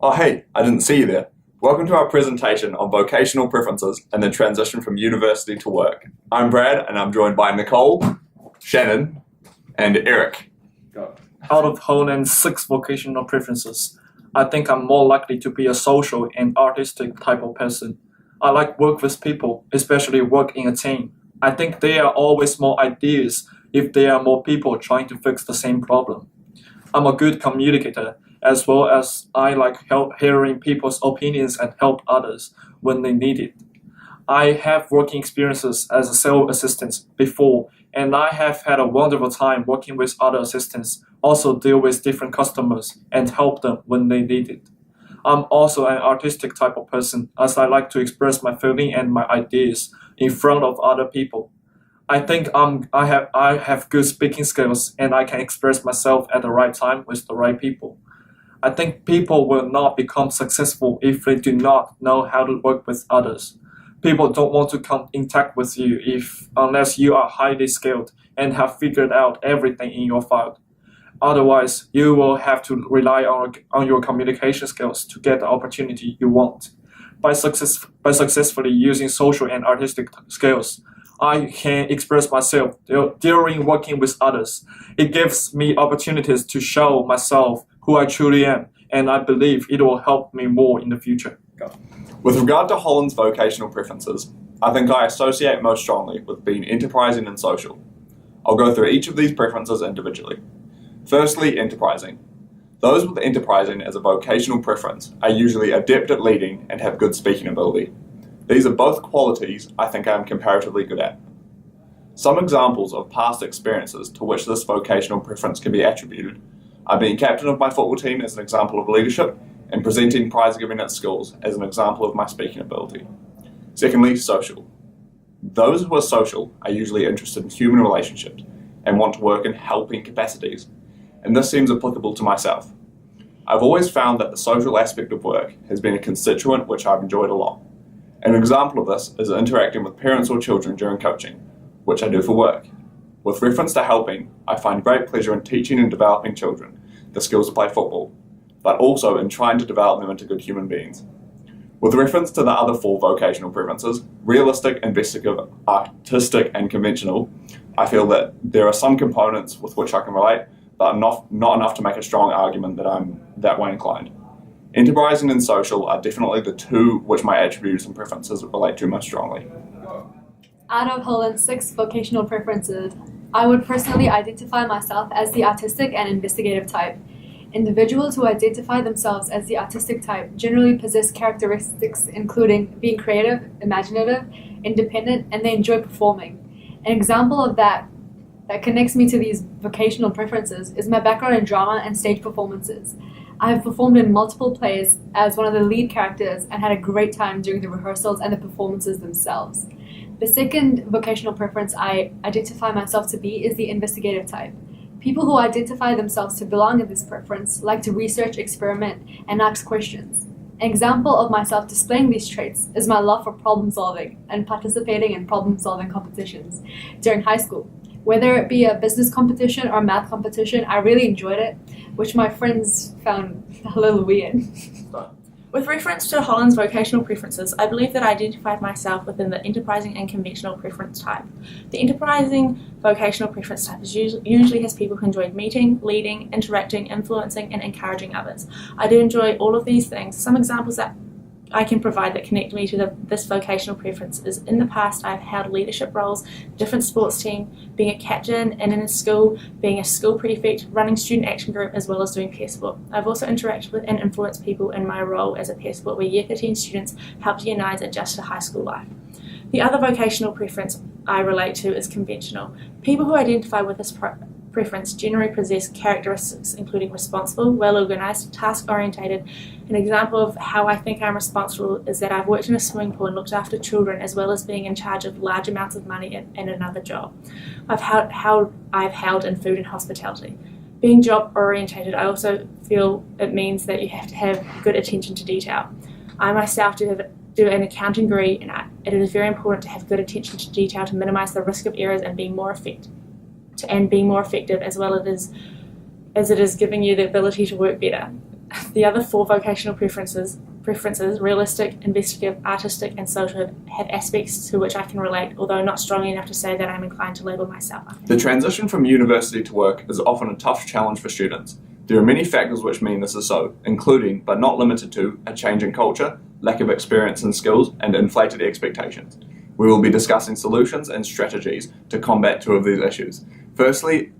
Oh hey, I didn't see you there. Welcome to our presentation on vocational preferences and the transition from university to work. I'm Brad and I'm joined by Nicole, Shannon, and Eric. Out of Holland's 6 vocational preferences, I think I'm more likely to be a social and artistic type of person. I like work with people, especially work in a team. I think there are always more ideas if there are more people trying to fix the same problem. I'm a good communicator, as well as I like hearing people's opinions and help others when they need it. I have working experiences as a sales assistant before, and I have had a wonderful time working with other assistants, also deal with different customers and help them when they need it. I'm also an artistic type of person, as I like to express my feeling and my ideas in front of other people. I think I have good speaking skills and I can express myself at the right time with the right people. I think people will not become successful if they do not know how to work with others. People don't want to come in touch with you unless you are highly skilled and have figured out everything in your field. Otherwise, you will have to rely on your communication skills to get the opportunity you want. By successfully using social and artistic skills, I can express myself during working with others. It gives me opportunities to show myself who I truly am, and I believe it will help me more in the future. With regard to Holland's vocational preferences, I think I associate most strongly with being enterprising and social. I'll go through each of these preferences individually. Firstly, enterprising. Those with enterprising as a vocational preference are usually adept at leading and have good speaking ability. These are both qualities I think I am comparatively good at. Some examples of past experiences to which this vocational preference can be attributed are being captain of my football team as an example of leadership and presenting prize giving at schools as an example of my speaking ability. Secondly, social. Those who are social are usually interested in human relationships and want to work in helping capacities, and this seems applicable to myself. I've always found that the social aspect of work has been a constituent which I've enjoyed a lot. An example of this is interacting with parents or children during coaching, which I do for work. With reference to helping, I find great pleasure in teaching and developing children the skills to play football, but also in trying to develop them into good human beings. With reference to the other 4 vocational preferences, realistic, investigative, artistic, and conventional, I feel that there are some components with which I can relate, but not enough to make a strong argument that I'm that way inclined. Enterprising and social are definitely the 2 which my attributes and preferences relate to most strongly. Out of Holland's 6 vocational preferences, I would personally identify myself as the artistic and investigative type. Individuals who identify themselves as the artistic type generally possess characteristics including being creative, imaginative, independent, and they enjoy performing. An example of that connects me to these vocational preferences is my background in drama and stage performances. I have performed in multiple plays as one of the lead characters and had a great time during the rehearsals and the performances themselves. The second vocational preference I identify myself to be is the investigative type. People who identify themselves to belong in this preference like to research, experiment, and ask questions. An example of myself displaying these traits is my love for problem solving and participating in problem solving competitions during high school. Whether it be a business competition or math competition, I really enjoyed it, which my friends found a little weird. With reference to Holland's vocational preferences, I believe that I identified myself within the enterprising and conventional preference type. The enterprising vocational preference type usually has people who enjoy meeting, leading, interacting, influencing, and encouraging others. I do enjoy all of these things. Some examples that I can provide that connect me to this vocational preference is in the past I've held leadership roles, different sports team, being a captain and in a school, being a school prefect, running student action group as well as doing peer sport. I've also interacted with and influenced people in my role as a peer sport where Year 13 students helped Year 9s adjust to high school life. The other vocational preference I relate to is conventional. People who identify with this preference generally possess characteristics including responsible, well-organized, task-orientated. An example of how I think I'm responsible is that I've worked in a swimming pool and looked after children as well as being in charge of large amounts of money in another job. I've held in food and hospitality. Being job-orientated, I also feel it means that you have to have good attention to detail. I myself do an accounting degree and it is very important to have good attention to detail to minimize the risk of errors and being more effective as well as as it is giving you the ability to work better. The other 4 vocational preferences, realistic, investigative, artistic, and social, have aspects to which I can relate, although not strongly enough to say that I'm inclined to label myself. The transition from university to work is often a tough challenge for students. There are many factors which mean this is so, including, but not limited to, a change in culture, lack of experience and skills, and inflated expectations. We will be discussing solutions and strategies to combat 2 of these issues. Firstly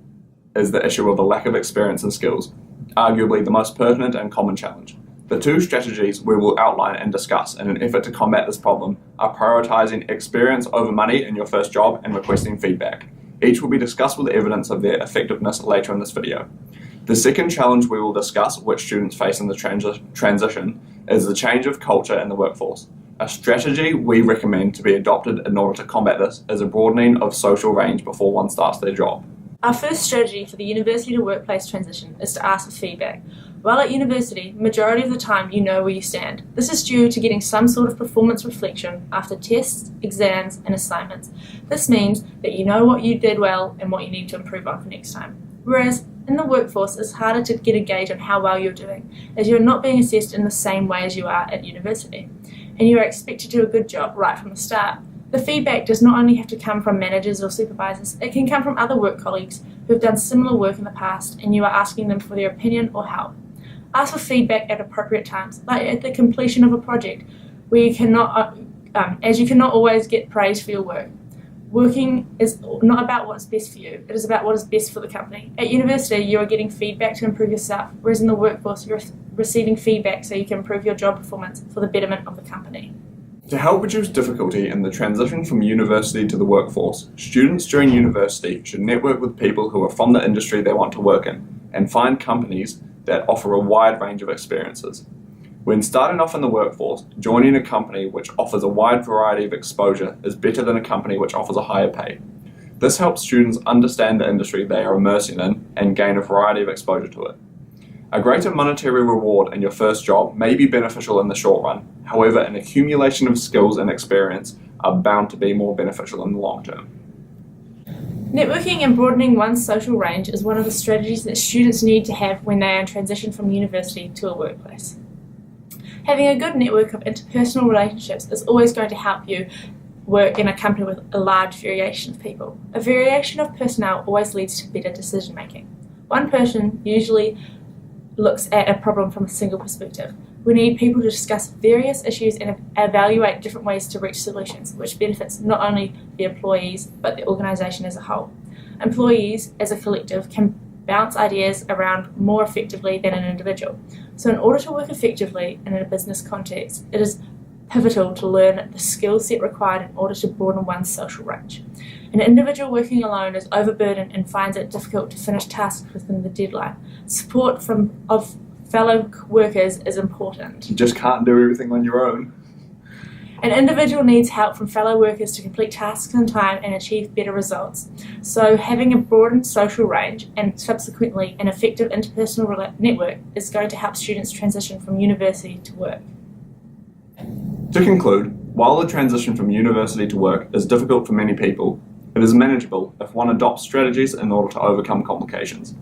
is the issue of the lack of experience and skills, arguably the most pertinent and common challenge. The 2 strategies we will outline and discuss in an effort to combat this problem are prioritising experience over money in your first job and requesting feedback. Each will be discussed with evidence of their effectiveness later in this video. The second challenge we will discuss, which students face in the transition, is the change of culture in the workforce. A strategy we recommend to be adopted in order to combat this is a broadening of social range before one starts their job. Our first strategy for the university to workplace transition is to ask for feedback. While at university, majority of the time you know where you stand. This is due to getting some sort of performance reflection after tests, exams, and assignments. This means that you know what you did well and what you need to improve on for next time. Whereas in the workforce, it's harder to get a gauge on how well you're doing, as you're not being assessed in the same way as you are at university, and you are expected to do a good job right from the start. The feedback does not only have to come from managers or supervisors, it can come from other work colleagues who have done similar work in the past and you are asking them for their opinion or help. Ask for feedback at appropriate times, like at the completion of a project, where you cannot always get praise for your work. Working is not about what's best for you, it is about what is best for the company. At university, you are getting feedback to improve yourself, whereas in the workforce, you're receiving feedback so you can improve your job performance for the betterment of the company. To help reduce difficulty in the transition from university to the workforce, students during university should network with people who are from the industry they want to work in and find companies that offer a wide range of experiences. When starting off in the workforce, joining a company which offers a wide variety of exposure is better than a company which offers a higher pay. This helps students understand the industry they are immersing in and gain a variety of exposure to it. A greater monetary reward in your first job may be beneficial in the short run. However, an accumulation of skills and experience are bound to be more beneficial in the long term. Networking and broadening one's social range is one of the strategies that students need to have when they are in transition from university to a workplace. Having a good network of interpersonal relationships is always going to help you work in a company with a large variation of people. A variation of personnel always leads to better decision making. One person usually looks at a problem from a single perspective. We need people to discuss various issues and evaluate different ways to reach solutions, which benefits not only the employees but the organisation as a whole. Employees as a collective can bounce ideas around more effectively than an individual. So in order to work effectively in a business context, it is pivotal to learn the skill set required in order to broaden one's social range. An individual working alone is overburdened and finds it difficult to finish tasks within the deadline. Support of fellow workers is important. You just can't do everything on your own. An individual needs help from fellow workers to complete tasks in time and achieve better results. So having a broadened social range and subsequently an effective interpersonal network is going to help students transition from university to work. To conclude, while the transition from university to work is difficult for many people, it is manageable if one adopts strategies in order to overcome complications.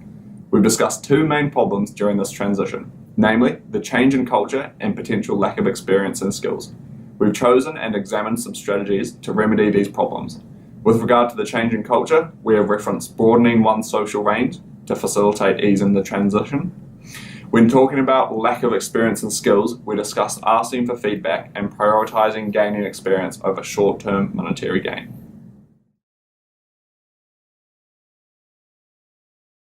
We've discussed 2 main problems during this transition, namely the change in culture and potential lack of experience and skills. We've chosen and examined some strategies to remedy these problems. With regard to the change in culture, we have referenced broadening one's social range to facilitate ease in the transition. When talking about lack of experience and skills, we discussed asking for feedback and prioritising gaining experience over short-term monetary gain.